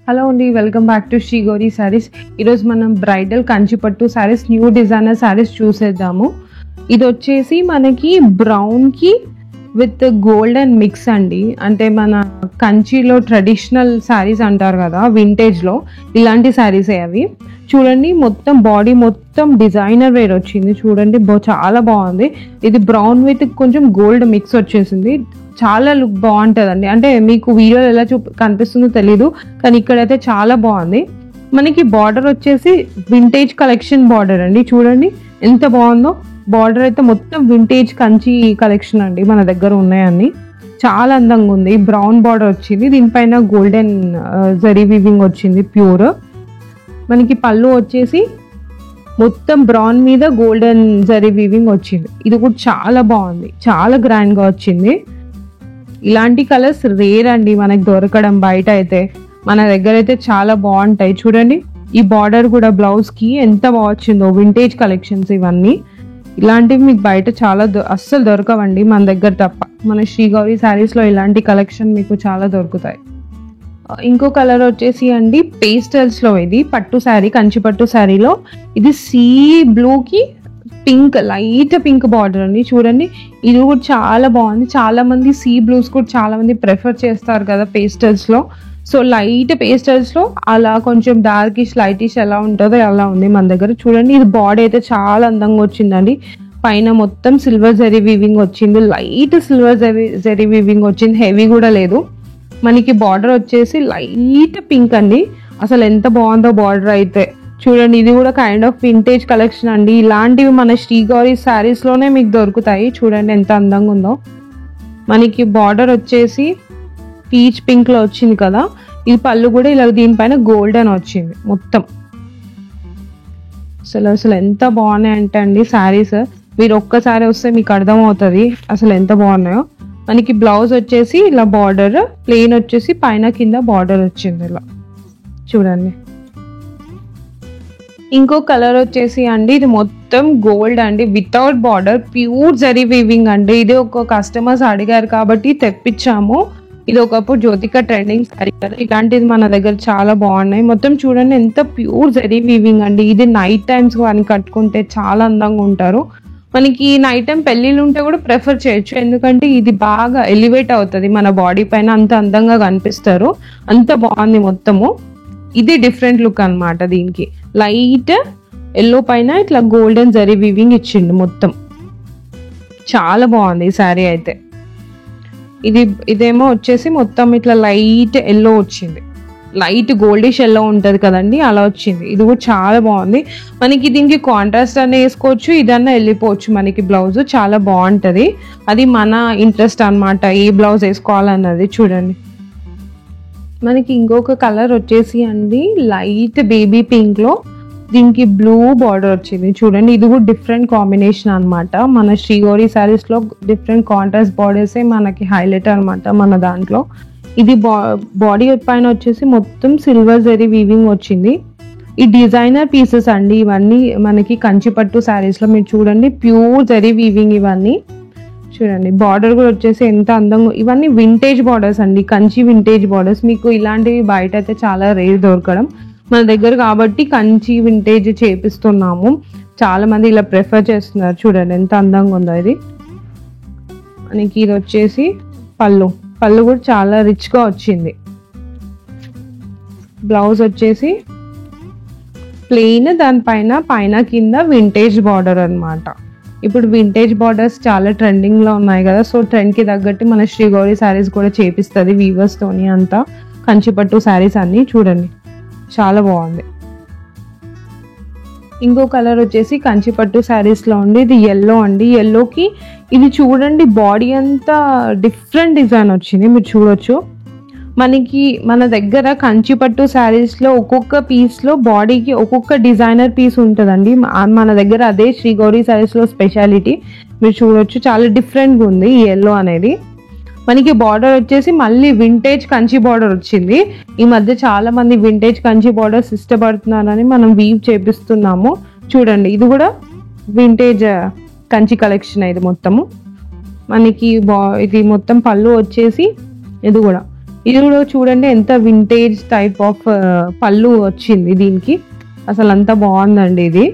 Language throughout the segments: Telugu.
హలో అండి, welcome back to Shri Gauri sarees. ఈరోజు మనం bridal Kanchipattu sarees new designer sarees చూసేద్దాము. ఇది వచ్చేసి మనకి బ్రౌన్కి విత్ గోల్డెన్ మిక్స్ అండి. అంటే మన కంచిలో ట్రెడిషనల్ శారీస్ అంటారు కదా, వింటేజ్లో ఇలాంటి శారీసే అవి. చూడండి, మొత్తం బాడీ మొత్తం డిజైనర్ వేర్ వచ్చింది. చూడండి, చాలా బాగుంది. ఇది బ్రౌన్ విత్ కొంచెం గోల్డ్ మిక్స్ వచ్చేసింది. చాలా లుక్ బాగుంటుందండి. అంటే మీకు వీడియోలో ఎలా కనిపిస్తుందో తెలీదు, కానీ ఇక్కడైతే చాలా బాగుంది. మనకి బార్డర్ వచ్చేసి వింటేజ్ కలెక్షన్ బార్డర్ అండి. చూడండి ఎంత బాగుందో. బార్డర్ అయితే మొత్తం వింటేజ్ కంచి కలెక్షన్ అండి, మన దగ్గర ఉన్నాయన్నీ. చాలా అందంగా ఉంది. బ్రౌన్ బార్డర్ వచ్చింది, దీనిపైన గోల్డెన్ జరీ వీవింగ్ వచ్చింది ప్యూర్. మనకి పళ్ళు వచ్చేసి మొత్తం బ్రౌన్ మీద గోల్డెన్ జరీ వీవింగ్ వచ్చింది. ఇది కూడా చాలా బాగుంది, చాలా గ్రాండ్గా వచ్చింది. ఇలాంటి కలర్స్ రేర్ అండి మనకి దొరకడం బయట అయితే. మన దగ్గర అయితే చాలా బాగుంటాయి. చూడండి, ఈ బార్డర్ కూడా బ్లౌజ్కి ఎంత బాగా వచ్చిందో. వింటేజ్ కలెక్షన్స్ ఇవన్నీ. ఇలాంటివి మీకు బయట చాలా అస్సలు దొరకవండి, మన దగ్గర తప్ప. మన శ్రీ గౌరీ శారీస్లో ఇలాంటి కలెక్షన్ మీకు చాలా దొరుకుతాయి. ఇంకో కలర్ వచ్చేసి అండి పేస్టల్స్లో, ఇది పట్టు శారీ, కంచిపట్టు శారీలో. ఇది సీ బ్లూకి పింక్, లైట్ పింక్ బార్డర్ అండి. చూడండి, ఇది కూడా చాలా బాగుంది. చాలా మంది సీ బ్లూస్ కూడా చాలా మంది ప్రిఫర్ చేస్తారు కదా పేస్టల్స్లో. సో లైట్ పేస్టల్స్లో అలా కొంచెం డార్కిష్ లైటిష్ ఎలా ఉంటుందో అలా ఉంది మన దగ్గర. చూడండి, ఇది బాడీ అయితే చాలా అందంగా వచ్చిందండి. పైన మొత్తం సిల్వర్ జరీ వీవింగ్ వచ్చింది, లైట్ సిల్వర్ జరీ వీవింగ్ వచ్చింది, హెవీ కూడా లేదు. మనకి బార్డర్ వచ్చేసి లైట్ పింక్ అండి. అసలు ఎంత బాగుందో బార్డర్ అయితే. చూడండి, ఇది కూడా కైండ్ ఆఫ్ వింటేజ్ కలెక్షన్ అండి. ఇలాంటివి మన శ్రీ గౌరీ శారీస్లోనే మీకు దొరుకుతాయి. చూడండి ఎంత అందంగా ఉందో. మనకి బార్డర్ వచ్చేసి పీచ్ పింక్లో వచ్చింది కదా. ఇది పళ్ళు కూడా ఇలా దీనిపైన గోల్డెన్ వచ్చింది మొత్తం. అసలు ఎంత బాగున్నాయి అంటే అండి శారీస్. మీరు ఒక్కసారి వస్తే మీకు అర్థమవుతుంది అసలు ఎంత బాగున్నాయో. మనకి బ్లౌజ్ వచ్చేసి ఇలా బార్డర్ ప్లెయిన్ వచ్చేసి పైన కింద బార్డర్ వచ్చింది ఇలా. చూడండి, ఇంకో కలర్ వచ్చేసి అండి ఇది మొత్తం గోల్డ్ అండి, without border, pure zari weaving అండి. ఇది ఒక కస్టమర్స్ అడిగారు కాబట్టి తెప్పించాము. ఇది ఒకప్పుడు జ్యోతిక ట్రెండింగ్ సారీ కదా, ఇలాంటిది మన దగ్గర చాలా బాగున్నాయి. మొత్తం చూడండి ఎంత ప్యూర్ జరీ వీవింగ్ అండి. ఇది నైట్ టైమ్స్ అని కట్టుకుంటే చాలా అందంగా ఉంటారు. మనకి నైట్ టైం పెళ్ళిళ్ళు ఉంటే కూడా ప్రిఫర్ చేయొచ్చు, ఎందుకంటే ఇది బాగా ఎలివేట్ అవుతుంది మన బాడీ పైన, అంత అందంగా కనిపిస్తారు. అంత బాగుంది మొత్తము. ఇది డిఫరెంట్ లుక్ అనమాట. దీనికి లైట్ ఎల్లో పైన ఇట్లా గోల్డెన్ జరీ వీవింగ్ ఇచ్చిండు మొత్తం. చాలా బాగుంది ఈ శారీ అయితే. ఇదేమో వచ్చేసి మొత్తం ఇట్లా లైట్ ఎల్లో వచ్చింది, లైట్ గోల్డిష్ ఎల్లో ఉంటుంది కదండి, అలా వచ్చింది. ఇది కూడా చాలా బాగుంది. మనకి దీనికి కాంట్రాస్ట్ అన్న వేసుకోవచ్చు, ఇదన్నా వెళ్ళిపోవచ్చు. మనకి బ్లౌజ్ చాలా బాగుంటుంది. అది మన ఇంట్రెస్ట్ అనమాట, ఏ బ్లౌజ్ వేసుకోవాలన్నది. చూడండి, మనకి ఇంకొక కలర్ వచ్చేసి అండి లైట్ బేబీ పింక్ లో దీనికి బ్లూ బార్డర్ వచ్చింది. చూడండి, ఇది కూడా డిఫరెంట్ కాంబినేషన్ అనమాట. మన శ్రీ గౌరీ శారీస్ లో డిఫరెంట్ కాంట్రాస్ట్ బార్డర్సే మనకి హైలైట్ అనమాట మన దాంట్లో. ఇది బాడీ పైన వచ్చేసి మొత్తం సిల్వర్ జరీ వీవింగ్ వచ్చింది. ఈ డిజైనర్ పీసెస్ అండి ఇవన్నీ మనకి కంచిపట్టు శారీస్ లో. మీరు చూడండి, ప్యూర్ జరీ వీవింగ్ ఇవన్నీ. చూడండి, బార్డర్ కూడా వచ్చేసి ఎంత అందంగా. ఇవన్నీ వింటేజ్ బార్డర్స్ అండి, కంచి వింటేజ్ బార్డర్స్. మీకు ఇలాంటివి బయట అయితే చాలా రేర్ దొరకడం, మన దగ్గర కాబట్టి కంచి వింటేజ్ చేపిస్తున్నాము. చాలా మంది ఇలా ప్రిఫర్ చేస్తున్నారు. చూడండి ఎంత అందంగా ఉందో ఇది. మనకి ఇది వచ్చేసి పళ్ళు కూడా చాలా రిచ్గా వచ్చింది. బ్లౌజ్ వచ్చేసి ప్లెయిన్, దానిపైన కింద వింటేజ్ బార్డర్ అనమాట. ఇప్పుడు వింటేజ్ బార్డర్స్ చాలా ట్రెండింగ్లో ఉన్నాయి కదా, సో ట్రెండ్కి తగ్గట్టు మన శ్రీ గౌరీ శారీస్ కూడా చేపిస్తుంది వీవర్స్తోని అంతా. కంచిపట్టు శారీస్ అన్నీ చూడండి చాలా బాగుంది. ఇంకో కలర్ వచ్చేసి కంచిపట్టు శారీస్లో ఉండి ఇది ఎల్లో అండి. ఎల్లోకి ఇది చూడండి బాడీ అంతా డిఫరెంట్ డిజైన్ వచ్చింది, మీరు చూడొచ్చు. మనకి మన దగ్గర కంచిపట్టు శారీస్లో ఒక్కొక్క పీస్లో బాడీకి ఒక్కొక్క డిజైనర్ పీస్ ఉంటుందండి మన దగ్గర. అదే శ్రీ గౌరీ శారీస్లో స్పెషాలిటీ. మీరు చూడొచ్చు చాలా డిఫరెంట్గా ఉంది ఈ ఎల్లో అనేది. మనకి బార్డర్ వచ్చేసి మళ్ళీ వింటేజ్ కంచి బార్డర్ వచ్చింది. ఈ మధ్య చాలా మంది వింటేజ్ కంచి బార్డర్స్ ఇష్టపడుతున్నారని మనం వీవ్ చేపిస్తున్నాము. చూడండి, ఇది కూడా వింటేజ్ కంచి కలెక్షన్. ఇది మొత్తము మనకి ఇది మొత్తం పళ్ళు వచ్చేసి ఇది కూడా ఇది కూడా చూడండి ఎంత వింటేజ్ టైప్ ఆఫ్ పళ్ళు వచ్చింది దీనికి, అసలు అంత బాగుందండి ఇది.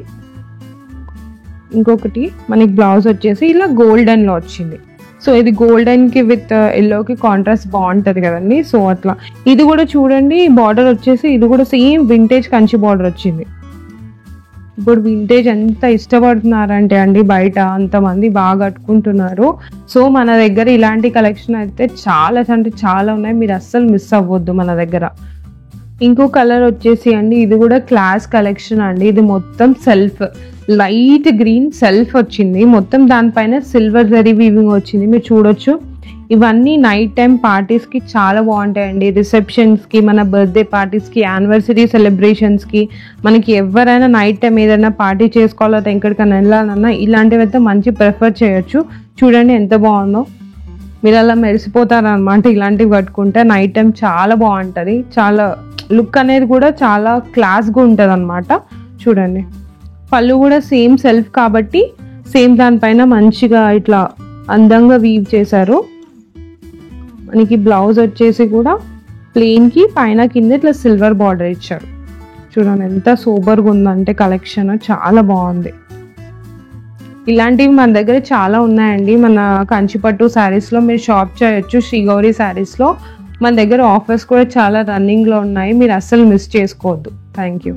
ఇంకొకటి మనకి బ్లౌజ్ వచ్చేసి ఇలా గోల్డెన్ లో వచ్చింది. సో ఇది గోల్డెన్ కి విత్ ఎల్లోకి కాంట్రాస్ట్ బాగుంటది కదండి. సో అట్లా ఇది కూడా చూడండి, బార్డర్ వచ్చేసి ఇది కూడా సేమ్ వింటేజ్ కంచి బార్డర్ వచ్చింది. ఇప్పుడు వింటేజ్ ఎంత ఇష్టపడుతున్నారంటే అండి బయట అంతమంది బాగా కట్టుకుంటున్నారు. సో మన దగ్గర ఇలాంటి కలెక్షన్ అయితే చాలా అంటే చాలా ఉన్నాయి, మీరు అస్సలు మిస్ అవ్వద్దు మన దగ్గర. ఇంకో కలర్ వచ్చేసి అండి ఇది కూడా క్లాస్ కలెక్షన్ అండి. ఇది మొత్తం సెల్ఫ్ లైట్ గ్రీన్ సెల్ఫ్ వచ్చింది, మొత్తం దానిపైన సిల్వర్ జరీ వీవింగ్ వచ్చింది, మీరు చూడొచ్చు. ఇవన్నీ నైట్ టైం పార్టీస్ కి చాలా బాగుంటాయండి. రిసెప్షన్స్ కి, మన బర్త్డే పార్టీస్ కి, యానివర్సరీ సెలబ్రేషన్స్ కి, మనకి ఎవరైనా నైట్ టైం ఏదైనా పార్టీ చేసుకోవాలో ఎక్కడికైనా వెళ్ళాలన్నా ఇలాంటివి అయితే మంచి ప్రిఫర్ చేయొచ్చు. చూడండి ఎంత బాగుందో, మీరు అలా మెరిసిపోతారనమాట ఇలాంటివి కట్టుకుంటే. నైట్ టైం చాలా బాగుంటుంది, చాలా లుక్ అనేది కూడా చాలా క్లాస్గా ఉంటుంది అనమాట. చూడండి పళ్ళు కూడా సేమ్ సెల్ఫ్ కాబట్టి సేమ్ దానిపైన మంచిగా ఇట్లా అందంగా వీవ్ చేశారు. మనకి బ్లౌజ్ వచ్చేసి కూడా ప్లెయిన్ కి పైన కింద ఇట్లా సిల్వర్ బార్డర్ ఇచ్చారు. చూడండి ఎంత సూపర్గా ఉందంటే కలెక్షన్ చాలా బాగుంది. ఇలాంటివి మన దగ్గర చాలా ఉన్నాయండి. మన కంచిపట్టు శారీస్లో మీరు షాప్ చేయొచ్చు. శ్రీ గౌరీ శారీస్లో మన దగ్గర ఆఫర్స్ కూడా చాలా రన్నింగ్లో ఉన్నాయి, మీరు అస్సలు మిస్ చేసుకోవద్దు. Thank you.